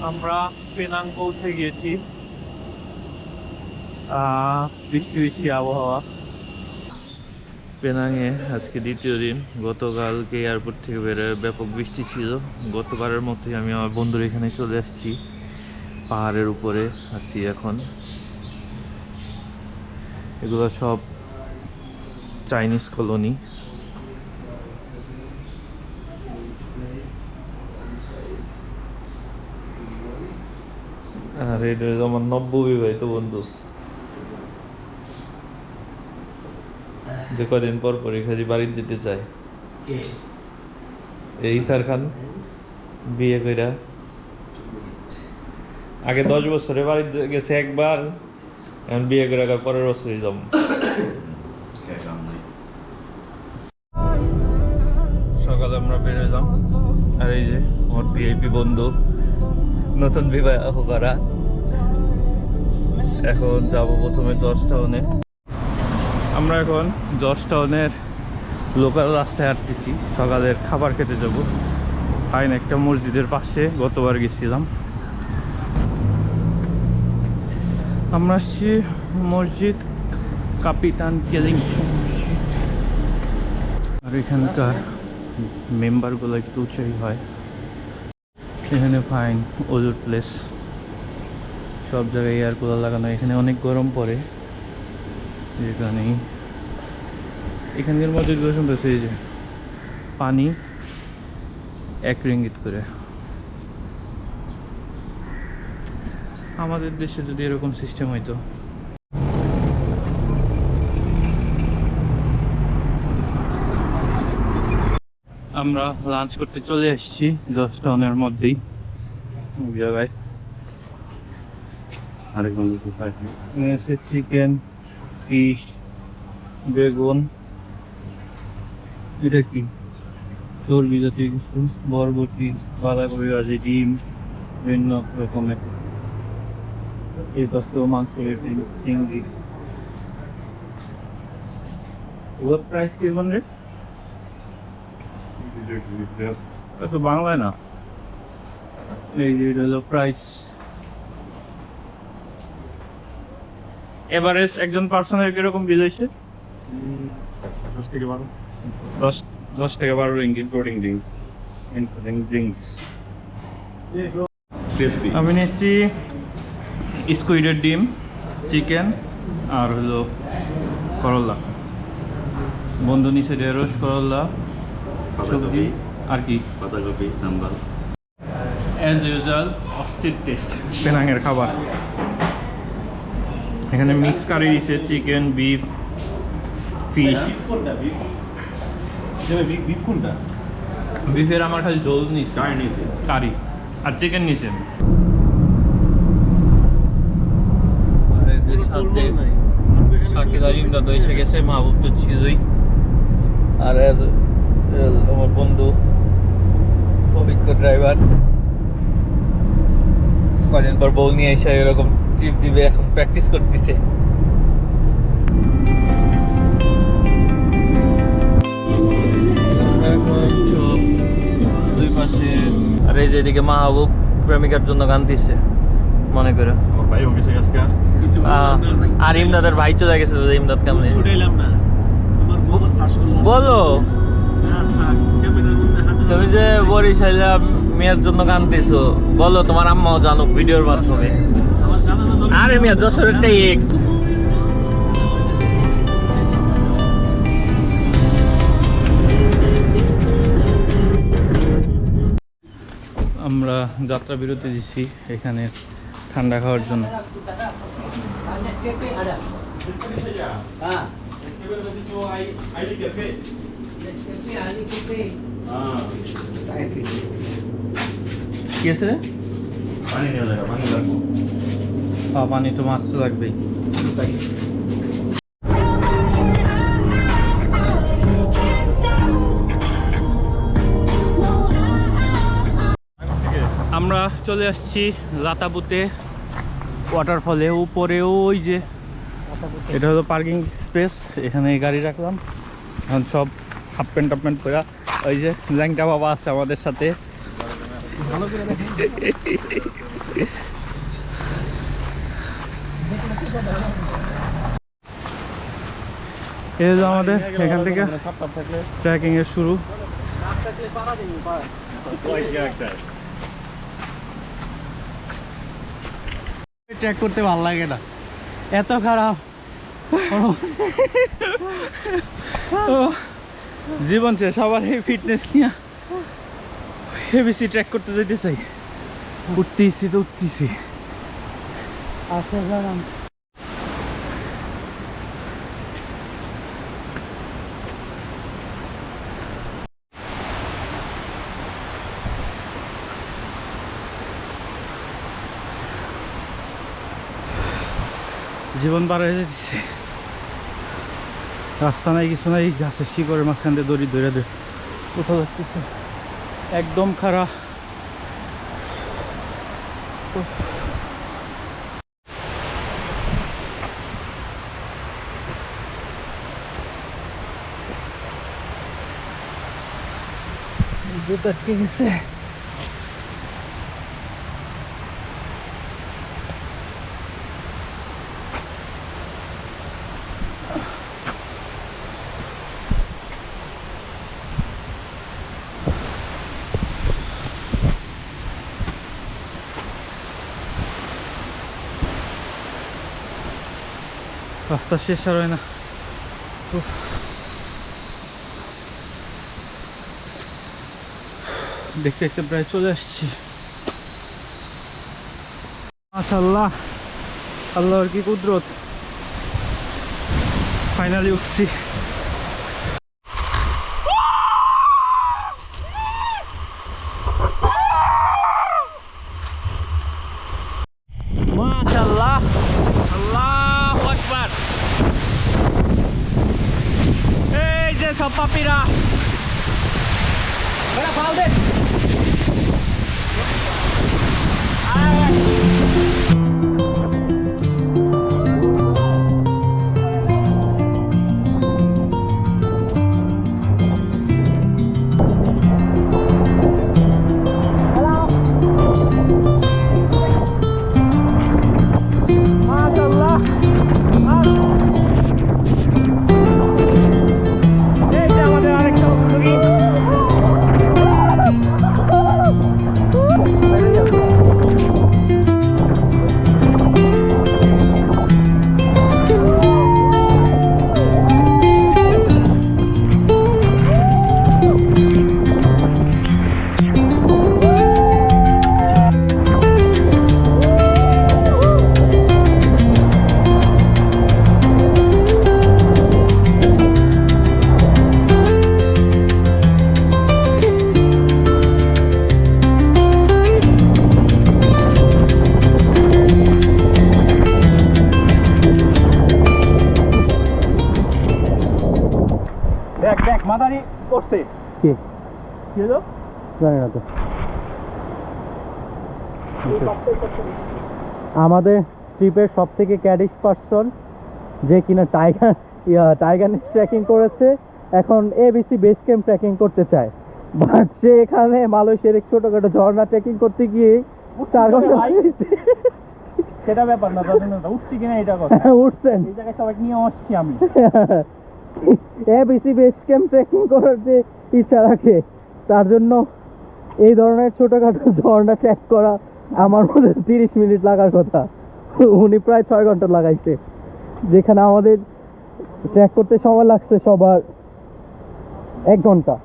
আমরা পেনাং পৌঁছে গিয়েছি। বৃষ্টি বৃষ্টি আবহাওয়া। পেনাংয়ে আজকে দ্বিতীয় দিন। গতকালকে এয়ারপোর্ট থেকে বেরোয় ব্যাপক বৃষ্টি ছিল। গতবারের মতোই আমি আমার বন্ধুর এখানে চলে আসছি। পাহাড়ের উপরে আছি এখন। এগুলো সব চাইনিজ কলোনি। আর এটা আমার নব্য বিবাহিত বন্ধু, যে কদিন পর পরই খালি বাড়িতে যেতে চায়। এই ইথার খান বিয়ে কইরা আগে 10 বছরে বাড়িতে গেছে একবার, এখন বিয়ে করে পরের বছরই যাম। সকালে আমরা বেরোলাম, আর এই যে আমার ভিআইপি বন্ধু নতুন বিবাহ করা। এখন যাবো প্রথমে জর্জ টাউনে। আমরা এখন জর্জ টাউনের লোকাল রাস্তায় হাঁটতেছি, সকালের খাবার খেতে যাবো। ফাইন একটা মসজিদের পাশে গতবার গেছিলাম। আমরা আসছি মসজিদ কাপিতান কেলিং। আর এখানকার মেম্বারগুলো একটু উঁচাই হয়। এখানে ফাইন ওজুর প্লেস, সব জায়গায় এয়ার কুলার লাগানো। এখানে অনেক গরম পড়ে, যেখানেই এখানকার মসজিদগুলো শুনতে এই যে পানি 1 রিঙ্গিত করে। আমাদের দেশে যদি এরকম সিস্টেম হইতো। আমরা লাঞ্চ করতে চলে এসেছি জর্জ টাউনের মধ্যেই জায়গায়। চিকেন, ফিশ, বেগুন, এটা কি চর্বি জাতীয় কিছু, বরবটি, বাঁধাকপি ভাজি, ডিম, বিভিন্ন রকমের এই পাশে মাংস, চিংড়ি। ওর প্রাইস কেমন রে? তো বাংলায় না, এই যে এটা হলো প্রাইস। এভারেজ একজন পার্সনের কিরকম বিল হয়েছে? 10 থেকে 12 রিঙ্গিট ইনক্লুডিং ড্রিঙ্কস। আমি নিচ্ছি স্কুইডের ডিম, চিকেন, আর হলো করলা। বন্ধু নিচে ঢেঁড়স, করলা, সবজি, আর কি বাঁধাকপি, সাম্বার। অ্যাজ ইউজুয়াল অস্থির টেস্ট পেনাংয়ের খাবার। এখানে মিক্স কারি দিচ্ছে, চিকেন, বিফ, ফিশ। বিফের আমার খালি ঝোল নিচ্ছে, কারি আর চিকেন নিচ্ছেন। সাথে শাকিলা রিমদা তো এসে গেছে, মাহবুব তো ছিলই। আর আমার বন্ধু অভিজ্ঞ ড্রাইভার, কদিন পর বউ নিয়ে এসে এরকম ট্রিপ দিবে, এখন প্র্যাকটিস করতেছে। দুই পাশে আর এই যে এদিকে মাহবুব প্রেমিকার জন্য গান দিচ্ছে মনে করে। আর ইমদাদের ভাই চলে গেছে, ইমদাদ কেমন বলো? তুমি যে বরিশাইলা মেয়ের জন্য গান দিছো, বলো তোমার আম্মাও জানুক ভিডিওর মাধ্যমে। আরে মেয়ে যশোর একটা এক্স। আমরা যাত্রা বিরতি দিচ্ছি এখানে ঠান্ডা খাওয়ার জন্য। কি আছে রে? পানি তো মাছ লাগবেই। আমরা চলে আসছি লাতাবুতে ওয়াটারফলে। উপরে ওই যে এটা হলো পার্কিং স্পেস, এখানে গাড়ি রাখলাম। এখন সব হাফ প্যান্ট টাপ প্যান্ট পরা ওই যে ল্যাংটা বাবা আছে আমাদের সাথে। এই যে আমাদের এখান থেকে ট্রেকিং এর শুরু। ট্রেক করতে ভালো লাগে না, এত খারাপ। জীবন শেষ, সবার এই ফিটনেস নিয়ে বেশি ট্রেক করতে যেতে চাই। উঠতেছি তো উঠতেছি। আচ্ছা জানাম জীবন পার হয়ে যেতেছে। রাস্তা নাই, কিছু নাই, গাছের শিকড়ের মাঝখান দিয়ে দড়ি ধরে কোথাও যাচ্ছে, একদম খারাপ। জুতো আটকে গেছে। রাস্তা শেষ আর হয় না। দেখতে দেখতে প্রায় চলে আসছি। মাশাআল্লাহ, আল্লাহর কি কুদরত, ফাইনালি উঠছি। মাশাআল্লাহ, আল্লাহু আকবার। এই যে সব পাপীরা, বড় ফাল দে। দেখ দেখ মাদারি করছে কি কি হলো জানি না তো। আমাদের ট্রিপের সব থেকে ক্যাডিশ পার্সন, যে কিনা টাইগার ট্রেকিং করেছে, এখন এবিসি বেস ক্যাম্প ট্রেকিং করতে চায়, বাট সে এখানে মালয়েশিয়ার এক ছোটখাটো ঝর্ণা ট্রেকিং করতে গিয়ে 4 ঘন্টা সেটা ব্যাপার না, উঠছি কিনা এটা কথা। উঠছেন, এই জায়গায় সবাই নিয়ে আসছি আমি। এবিসি বেস ক্যাম্প ট্রেকিং করার যে ইচ্ছা রাখে, তার জন্য এই ধরনের ছোটখাটো ঝর্ণা ট্রেক করা আমার মধ্যে 30 মিনিট লাগার কথা, উনি প্রায় 6 ঘন্টা লাগাইছে। যেখানে আমাদের ট্রেক করতে সময় লাগছে সবার 1 ঘন্টা।